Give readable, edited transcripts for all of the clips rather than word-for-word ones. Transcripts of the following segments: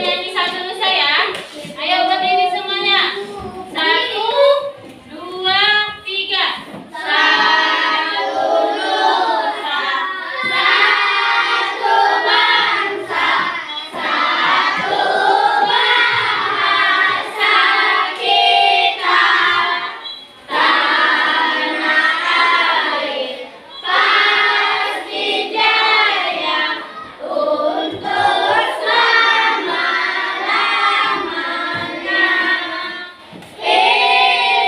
nyanyi satu Nusa ya. Ayo berdiri semuanya. 1, 2, 3. Satu Nusa, satu bangsa, satu bahasa kita. Tanah air pasti jaya untuk selama-lamanya.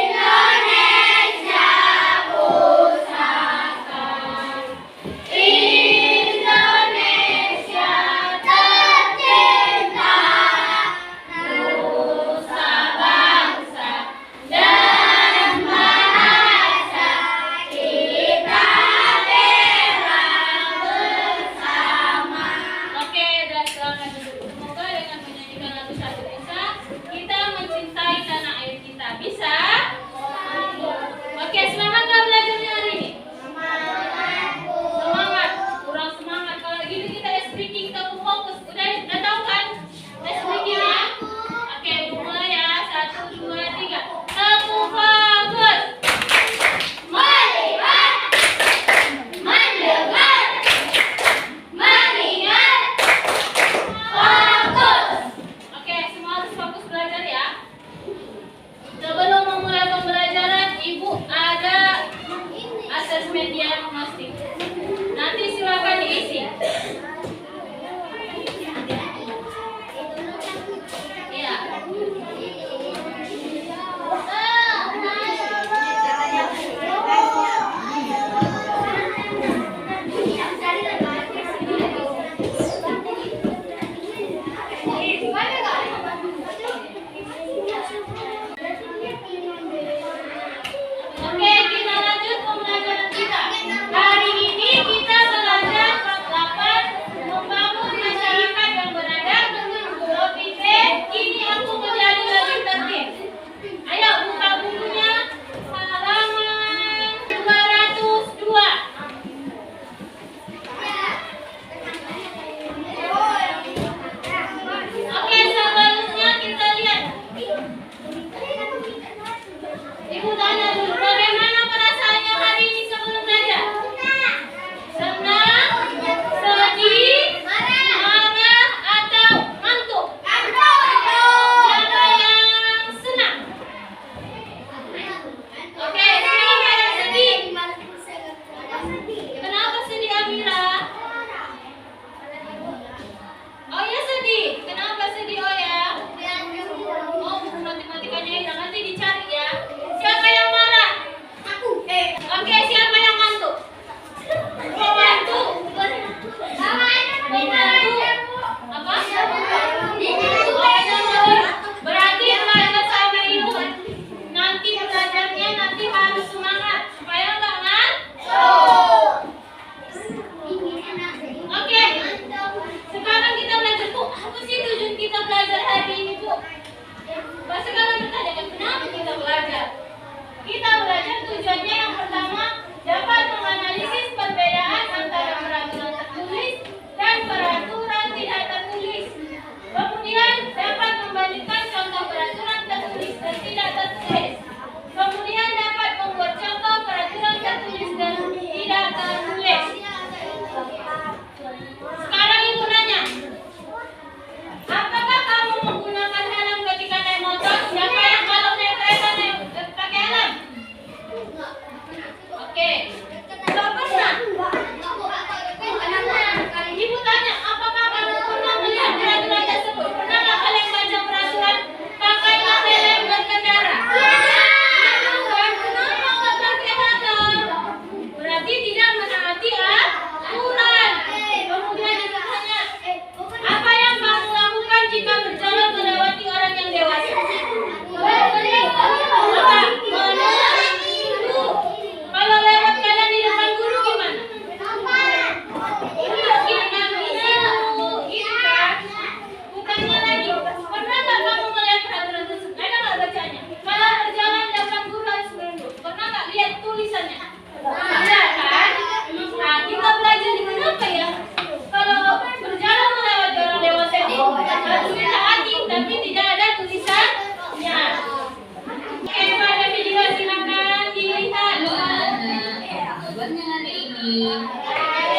Indonesia pusaka, Indonesia tercinta, nusa bangsa dan bahasa kita bela bersama. Oke, dan selamat duduk. Semoga dengan menyanyikan lagu Satu Nusa, kita mencintai tanah air kita. Bisa? Oke, semangat nggak belajarnya hari ini? Semangat.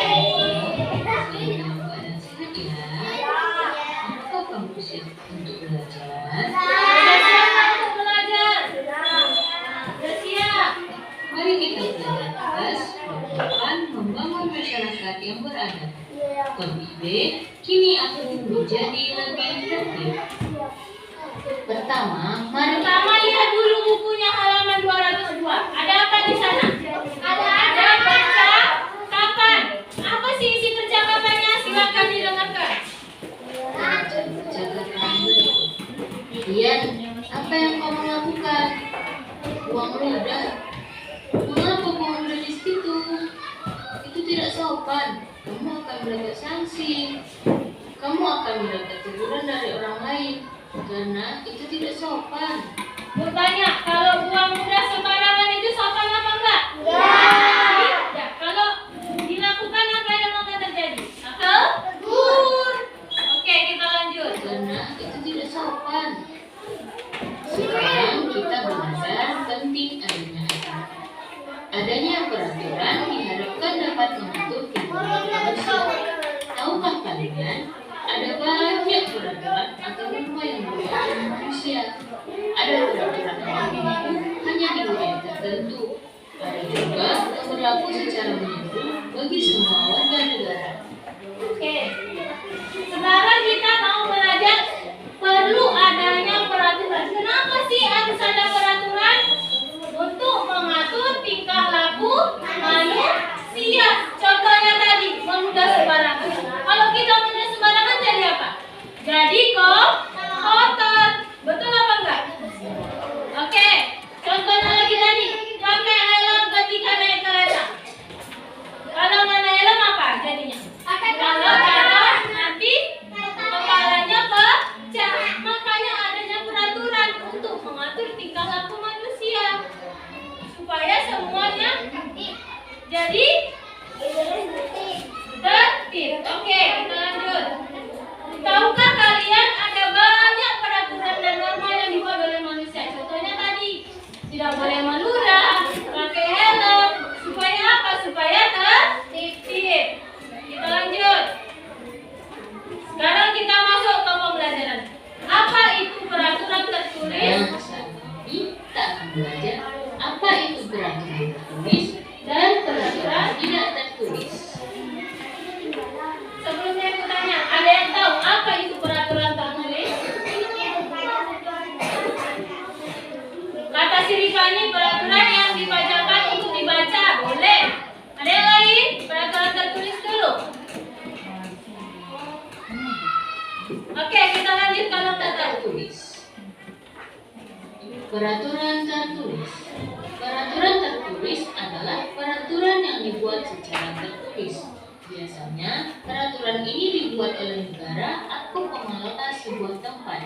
dalam keadaan sehat ya. Apakah kamu siap untuk belajar? Sudah siap untuk belajar? Sudah siap. Mari kita belajar tugas melakukan membangun masyarakat yang beradab. Topik B, kini aku menjadi lebih tertib. Pertama Lihat dulu bukunya halaman 202. Ada apa di sana? Ada baca kapan? Apa sih isi percakapannya? Silakan didengarkan. percakapan berikut. Rian, apa yang kamu lakukan? Buang ludah. Mengapa buang ludah di situ? Itu tidak sopan. Kamu akan mendapat sanksi. Kamu akan mendapat teguran dari orang lain karena itu tidak sopan. Bertanya, kalau buang mudah sembarangan itu sopan apa enggak? Ya. Kalau dilakukan apa yang akan terjadi? Atau tegur. Oke, kita lanjut. Karena itu tidak sopan. Sekarang kita belajar penting adanya peraturan diharapkan dapat mengatur kehidupan manusia. Tahukah kalian, ada banyak peraturan atau norma yang berlaku di manusia. Ada peraturan yang hanya di wilayah tertentu. Ada juga yang berlaku secara menyeluruh bagi semua warga negara. Oke. Sekarang kita mau belajar perlu adanya peraturan. Kenapa sih harus ada peraturan? Untuk mengatur tingkah laku manusia. Contohnya tadi, menudah sembarangan. Kalau kita menudah sembarangan jadi apa? Jadi kotor. Betul apa enggak? Oke. Contohnya lagi tadi, pakai helm ketika naik kereta. Kalau nggak naik helm apa jadinya? Kalau jatuh nanti kepalanya pecah. Makanya adanya peraturan untuk mengatur tingkah laku manusia supaya semuanya jadi tertib. Oke, kita lanjut. Tahukah kalian ada banyak peraturan dan norma yang dibuat oleh manusia? Contohnya tadi, tidak boleh meludah, pakai helm. Supaya apa? Supaya tertib. Kita lanjut. Sekarang kita masuk ke pembelajaran. Apa itu peraturan tertulis? Nah, saat ini kita akan belajar apa itu peraturan tertulis dan peraturan tidak tertulis. Sebelumnya aku tanya, ada yang tahu apa itu peraturan tertulis? Kata si Rifa ini peraturan yang dibacakan untuk dibaca. Boleh. Ada yang lain? Peraturan tertulis dulu. Oke, kita lanjut kalau nggak tahu. Tertulis. Peraturan tertulis. Peraturan tertulis adalah peraturan yang dibuat secara tertulis. Biasanya, peraturan ini dibuat oleh negara atau pengelola sebuah tempat.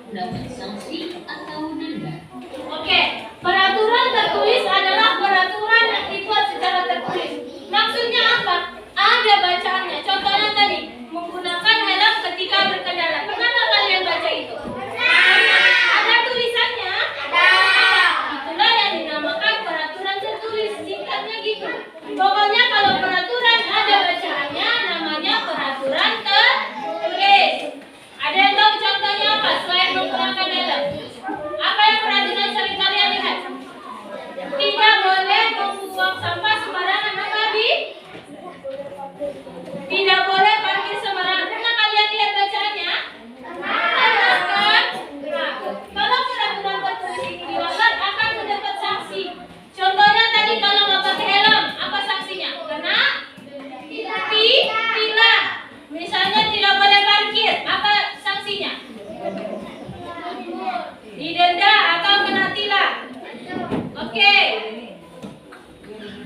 Dapat sanksi atau denda. Oke, peraturan tertulis adalah peraturan yang dibuat secara tertulis. Maksudnya apa? Ada bacaannya. Contohnya tadi, menggunakan helm ketika berkendara. Pernah kalian baca itu? Ada tulisannya? Ada. Itulah yang dinamakan peraturan tertulis. Singkatnya gitu. Pokoknya kalau peraturan ada bacaannya, namanya peraturan tertulis. Ada yang tahu contohnya apa selain menggunakan helm? Apa yang peraturan sering kalian lihat? Tidak boleh membuang sampah sembarangan. Apa, Bi? Tidak boleh parkir sembarangan. Pernah kalian lihat bacaannya? Ada kan? Nah, kalau peraturan tertulis ini dilanggar akan mendapat sanksi. Contohnya tadi kalau nggak pakai helm, apa sanksinya? Kena tilang. Misalnya tidak boleh parkir, apa sanksinya? Didenda atau kena tilang. Oke.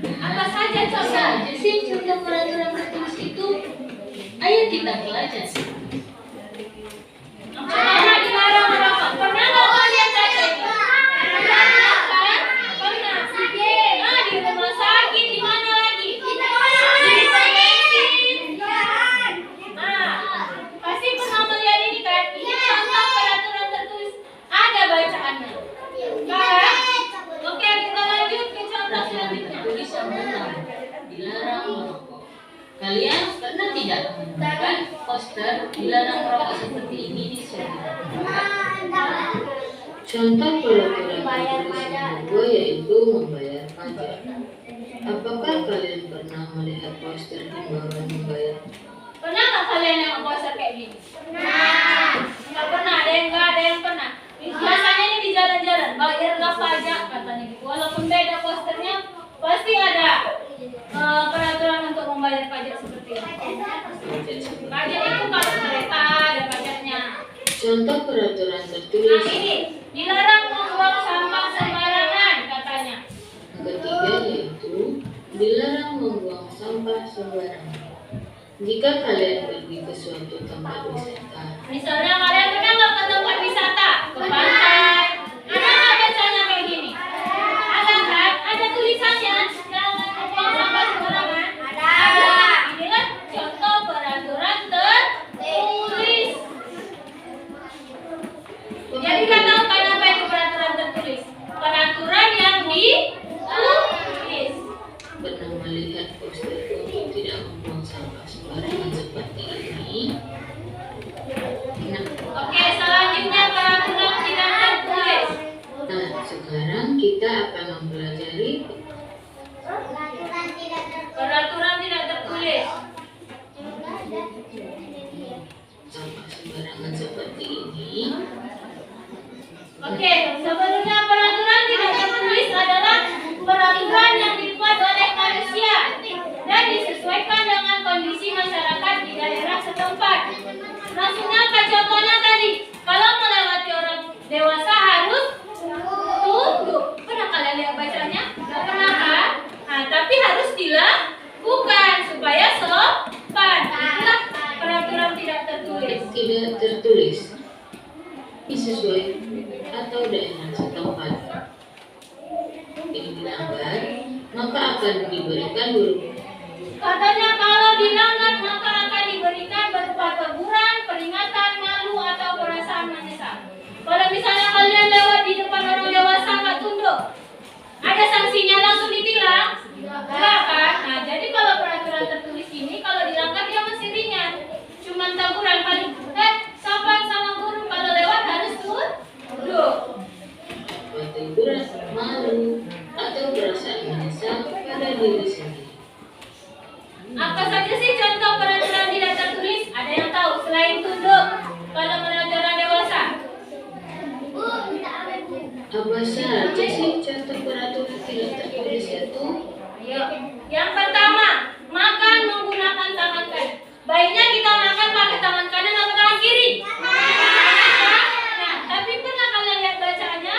Apa saja contoh? Saja sih contoh peraturan tertulis itu. Ayo kita pelajari. Contohnya dilarang merokok. Pernah nggak kalian baca itu? Pernah kan? Pernah. Ah, di rumah sakit, di mana lagi? Di bensin. Nah, pasti pernah melihat ini kan? Ini contoh peraturan tertulis. Ada bacaannya. Kan? Oke, kita lanjut ke contoh selanjutnya. Tertulis yang 6. Kalian pernah tidak menemukan poster dilarang merokok seperti ini di suatu tempat? Contoh peraturan tertulis yang kedua yaitu membayar pajak. Apakah kalian pernah melihat poster himbauan membayar? Pernah nggak kalian yang poster kayak gini? Nggak pernah, ada yang pernah. Biasanya ini di jalan-jalan, bayarlah pajak katanya gitu. Walaupun beda posternya, pasti ada peraturan untuk membayar pajak seperti ini. Pajak itu kalau kereta ada pajaknya. Contoh peraturan Nah tertulis ini, dilarang membuang sampah sembarangan katanya. yang ketiga yaitu dilarang membuang sampah sembarangan. Jika kalian pergi ke suatu tempat wisata, Misalnya kalian pernah nggak ke tempat wisata, ke pantai, ada nggak bacanya kayak gini? Ada kan? Ada tulisannya, jangan membuang sampah sembarangan. Ada. Inilah contoh peraturan tertulis. Jadi kita tahu kan apa itu peraturan tertulis? Peraturan yang ditulis. pernah melihat poster untuk tidak membuang sampah sembarangan seperti ini? Nah, Oke, selanjutnya peraturan tidak tertulis. sekarang kita akan mempelajari Peraturan tidak tertulis. sampah sembarangan seperti ini. Oke, sebelumnya peraturan tidak tertulis adalah peraturan yang dibuat oleh manusia dan disesuaikan dengan kondisi masyarakat di daerah setempat. Maksudnya apa contohnya tadi? Kalau melewati orang dewasa harus tunduk. Pernah kalian lihat bacanya? Gak pernah kan? Nah, tapi harus dilakukan supaya sopan. Itulah peraturan tidak tertulis. Tidak tertulis disesuai atau daerah setempat ini dilanggar maka akan diberikan berupa Katanya kalau dilanggar maka akan diberikan berupa teguran, peringatan, malu atau perasaan menyesal. Kalau misalnya kalian lewat di depan orang dewasa nggak tunduk, ada sanksinya langsung ditilang? Enggak kan? Nah jadi kalau peraturan tertulis ini kalau dilanggar dia masih ringan, cuman teguran paling sopan sama guru kalau lewat harus tunduk. teguran, malu atau perasaan menyesal pada diri sendiri. Apa saja sih contoh peraturan tidak tertulis? Ada yang tahu selain tunduk kalau melewati orang dewasa? Apa saja sih contoh peraturan tidak tertulis itu? Ayo. Yang pertama, makan menggunakan tangan kanan. Baiknya kita makan pakai tangan kanan atau tangan kiri? Nah, tapi pernah kalian lihat bacaannya?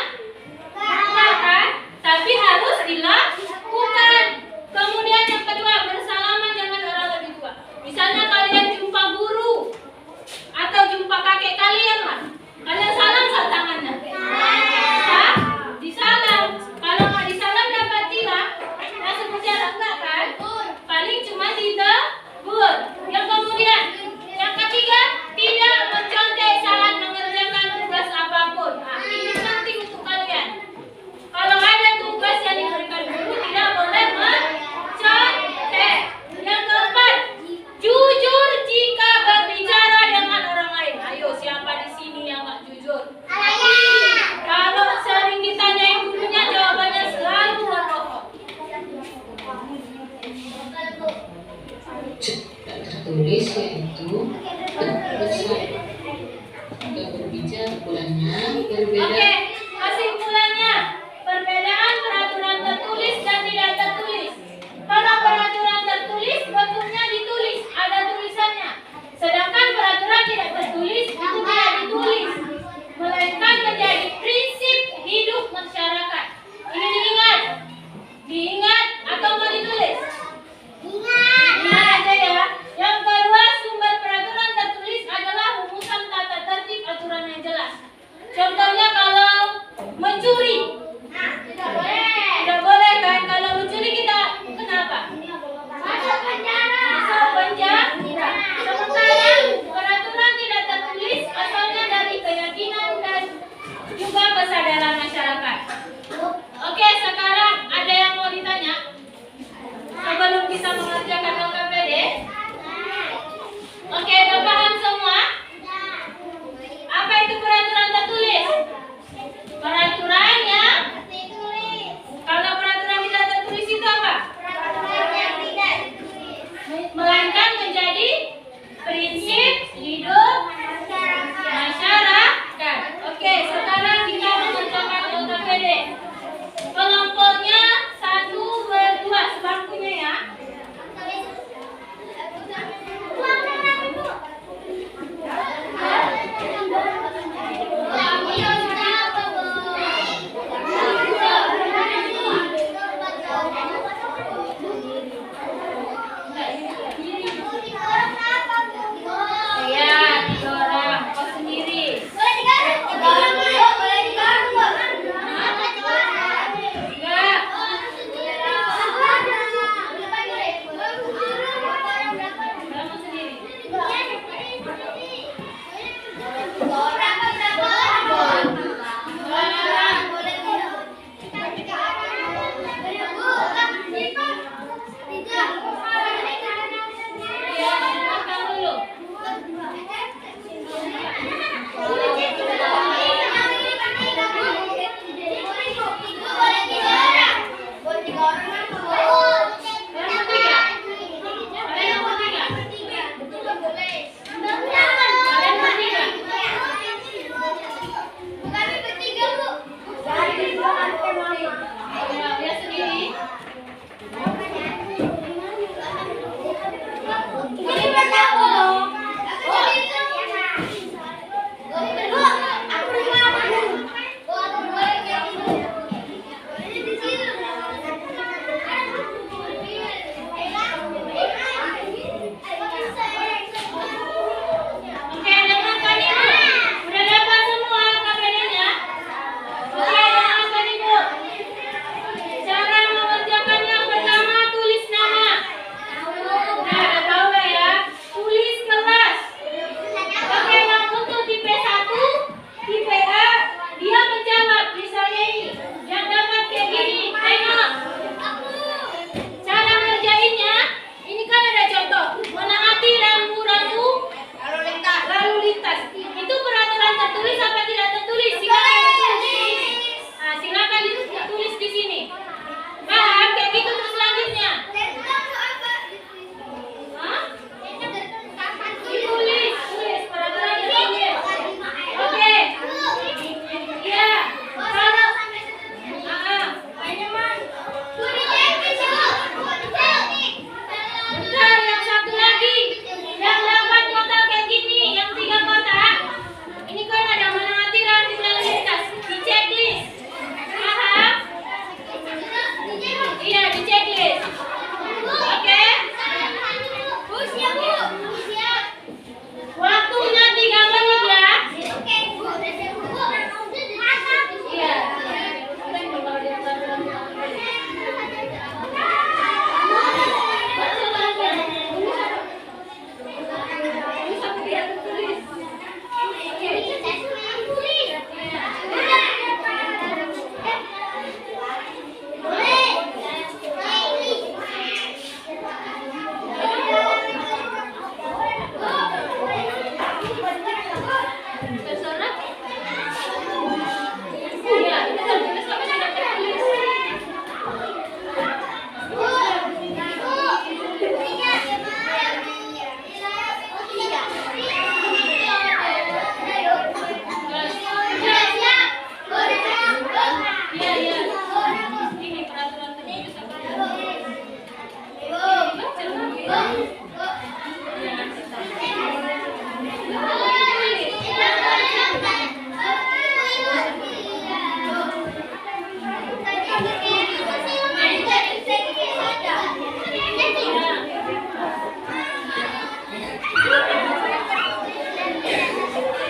Enggak kan? Tapi harus dilakukan. Kemudian yang kedua, bersalaman dengan orang lebih tua. Misalnya kalian jumpa guru atau jumpa kakek kalian lah. Kalian salam nggak tangannya? Hah? Disalam. Kalau nggak disalam dapat tilang. Langsung berjalan enggak kan? Paling cuma ditegur. Yang kemudian, yang ketiga, tidak mencontek saat mengerjakan tugas apapun. Nah, ini penting untuk kalian. Kalau ada tugas yang diberikan guru, tidak boleh mencontek. Yang keempat, jujur jika berbicara dengan orang lain. Ayo, siapa di sini yang nggak jujur? Kalau sering ditanyain gurunya, jawabannya selalu berbohong. Tak tertulis yaitu berbicara bulannya berbeda. Oke, kesimpulannya, perbedaan peraturan tertulis dan tidak tertulis. Kalau peraturan tertulis, bentuknya ditulis, ada tulisannya. Sedangkan peraturan tidak tertulis, itu tidak ditulis, melainkan menjadi prinsip hidup masyarakat. Ini diingat atau mau ditulis? Ingat aja ya. Yang kedua, sumber peraturan tertulis adalah rumusan tata tertib aturan yang jelas. Contohnya kalau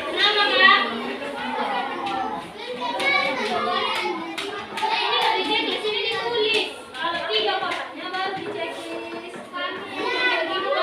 Kenapa, Kak? Ini nggak dicekis, ini ditulis. Kalau tiga kotaknya baru dicekis. Kan? Kayak gini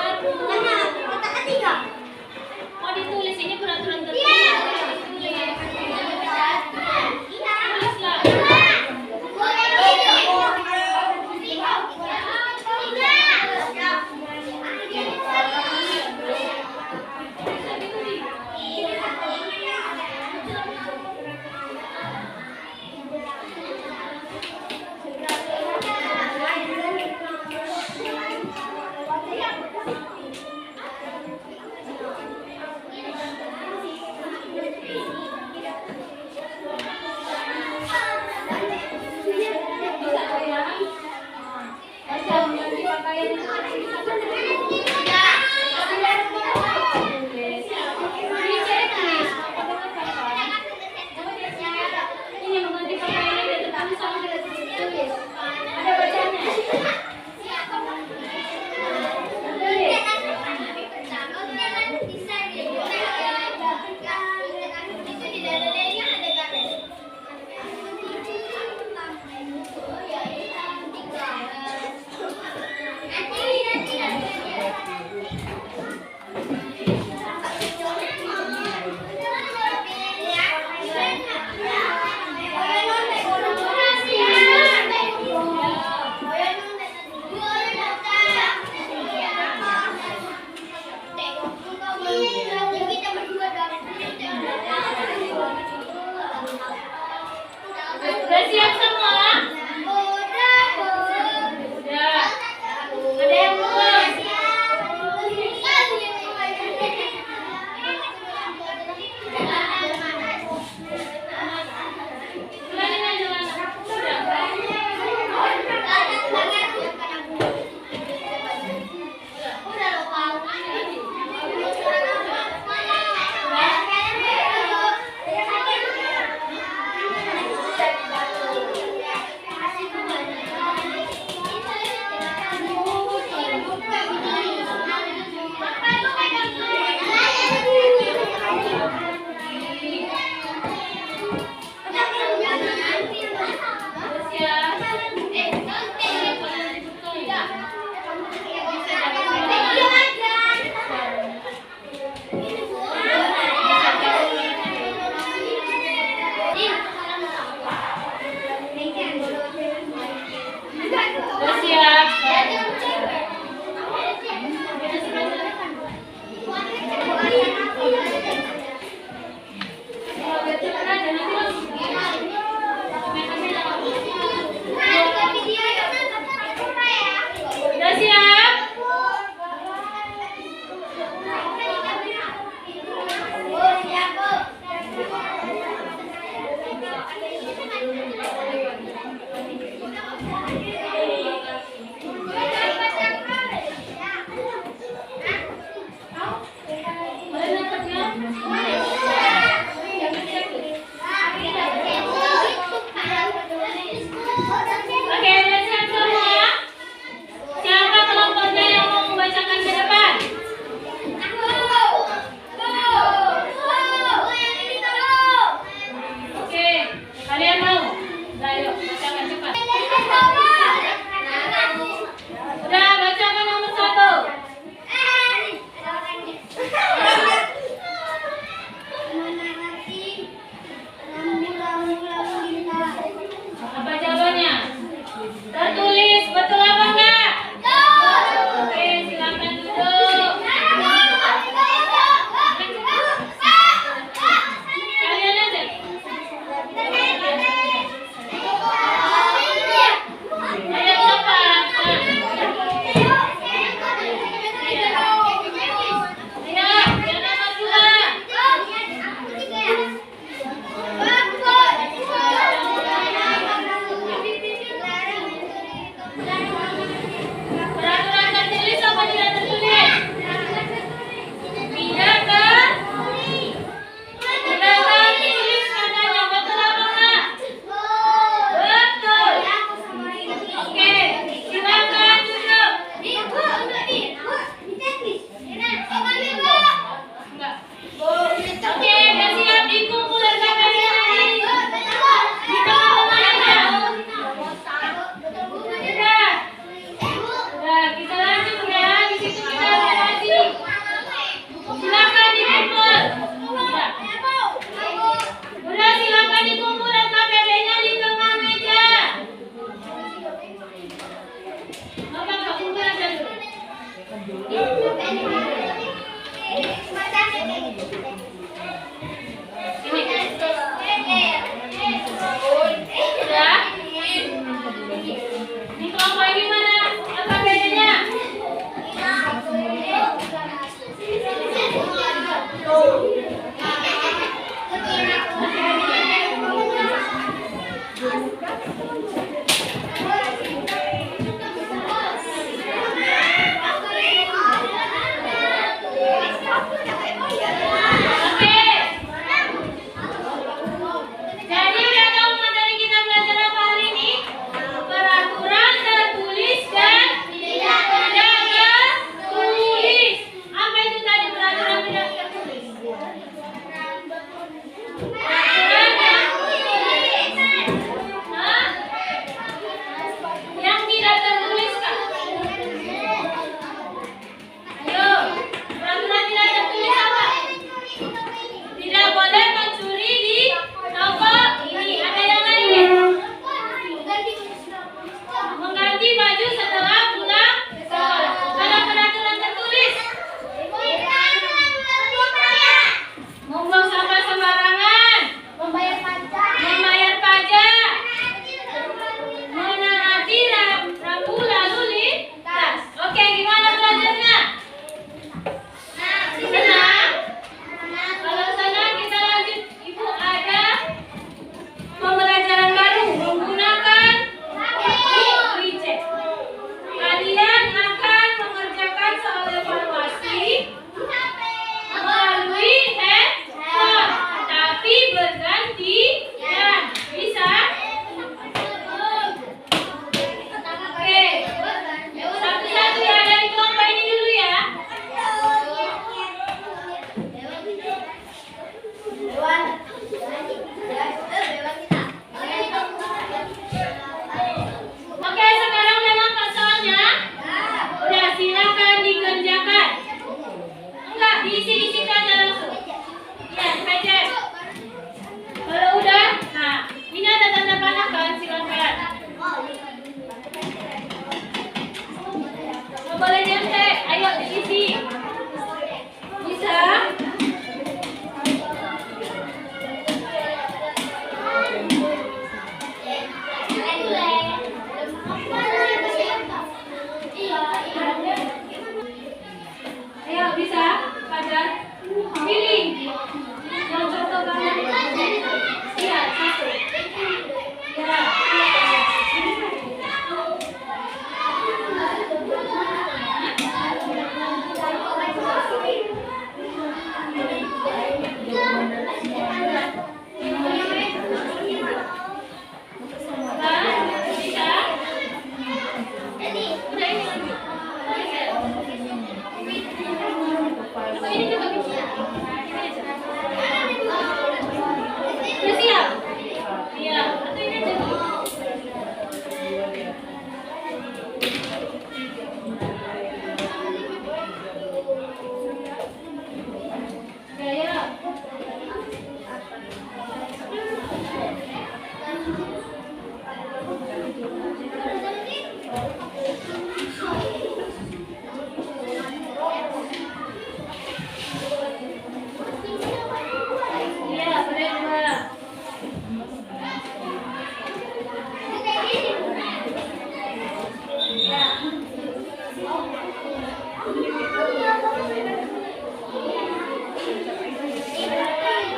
Ada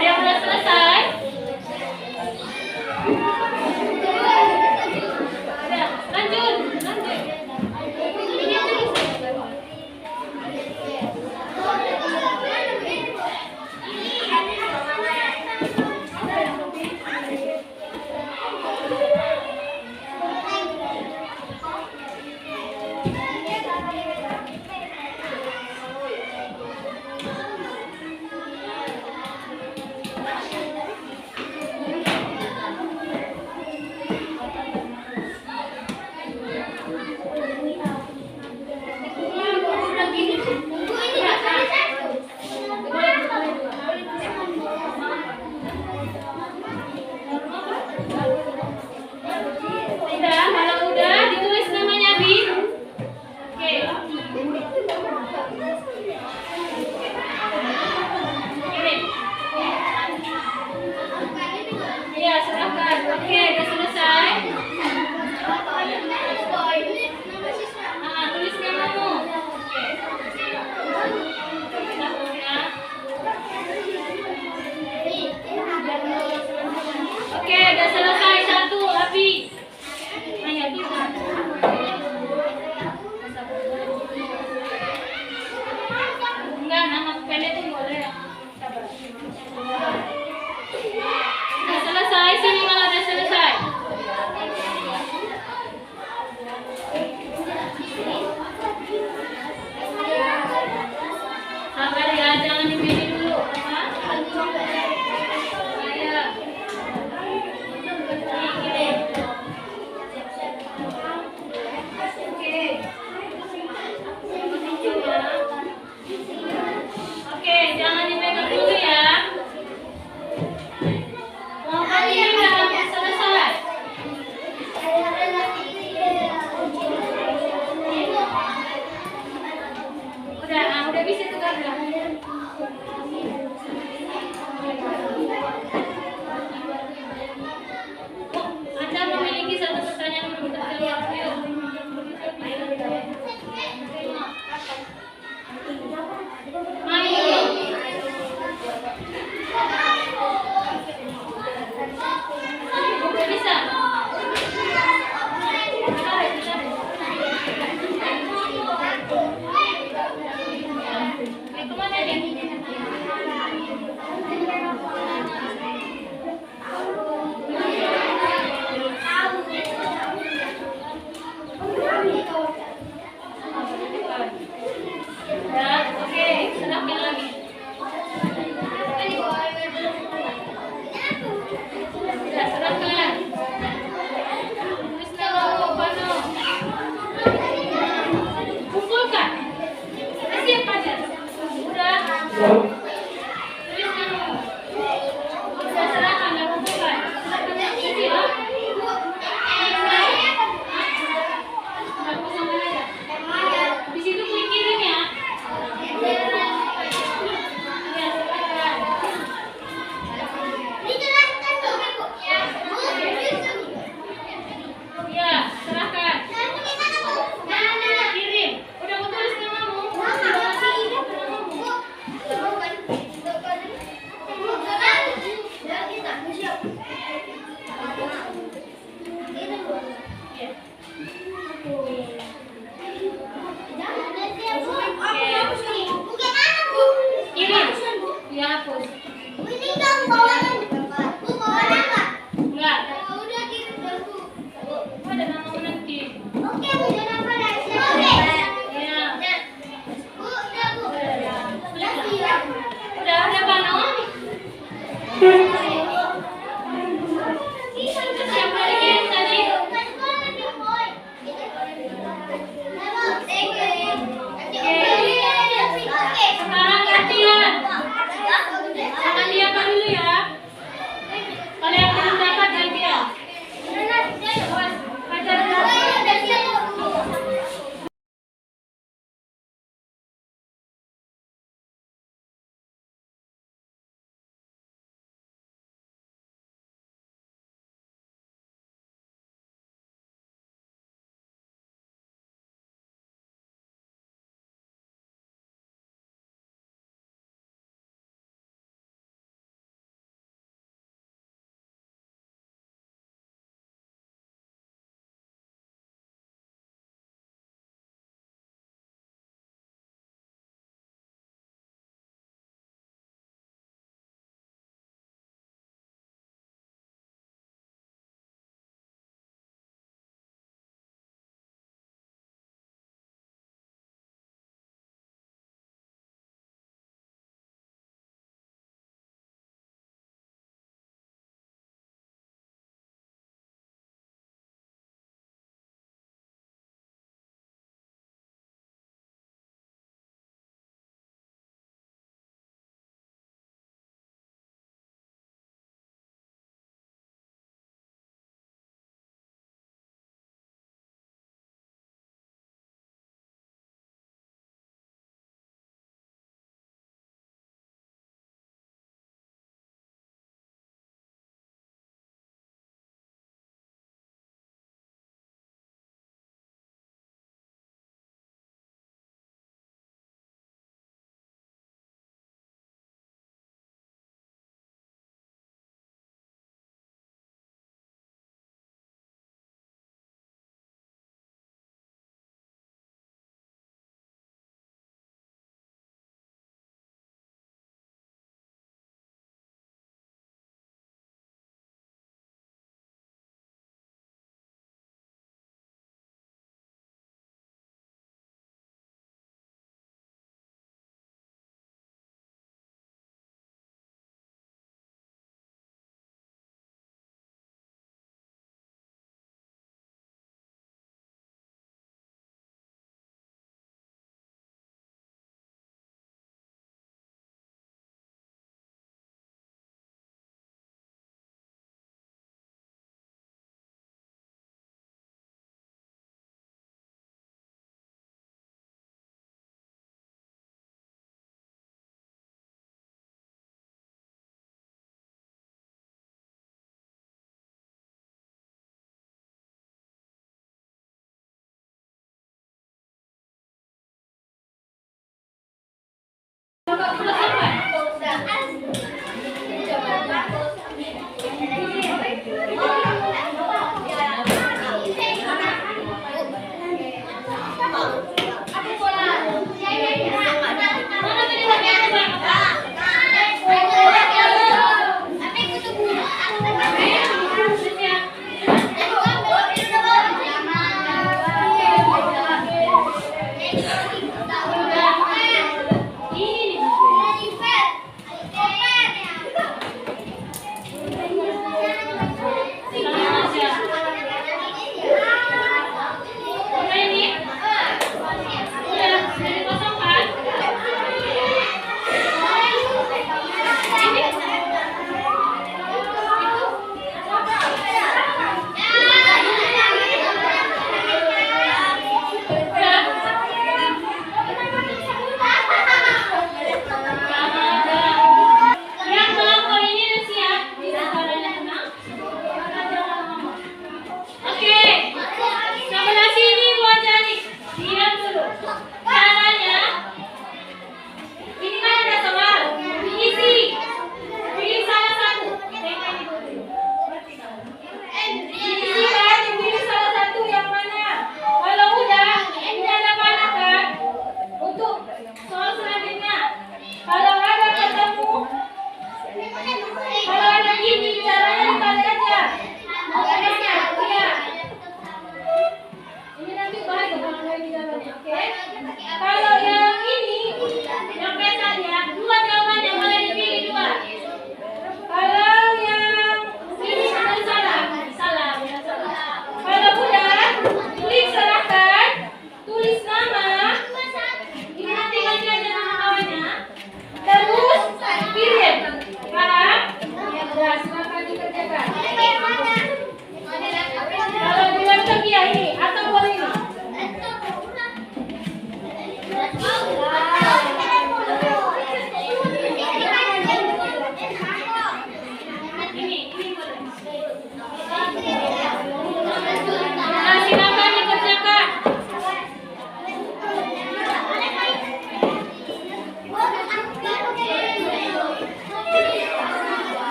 yang udah selesai? Udah, lanjut. Udah, kalau udah ditulis namanya Bi. Oke. Kirim. Iya, serahkan. Oke, udah selesai. Tulis namamu. Oke, udah selesai satu, Abi. Ayo kita. Enggak, nama pendek tuh boleh. Sabar. Udah selesai, sini malah udah selesai. Sabar ya, jangan dipilih dulu. Ayo. Oke, jangan dipegang dulu ya. Kelompok ini udah selesai. Udah bisa tukar udah. Anda memiliki satu pertanyaan yang belum terjawab. Yuk. Main. Udah bisa? Kemana dia? Ya, oke, serahkan lagi. Sudah serahkan. Tulis nama Pano. Kumpulkan. Siap aja. Udah. Tulis nama. Udah serahkan dan kumpulkan. Serahkan lagi ya. Aku sama aja. Di situ klik kirim ya. Ya, serahkan. Kirim. Udah aku tulis namamu. Namamu.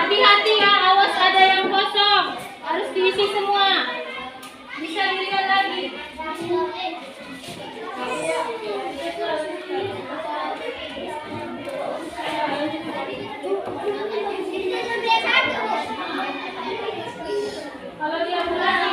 Hati-hati ya, awas ada yang kosong. Harus diisi semua. Bisa dilihat lagi. Kalau dia mulai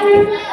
Thank you.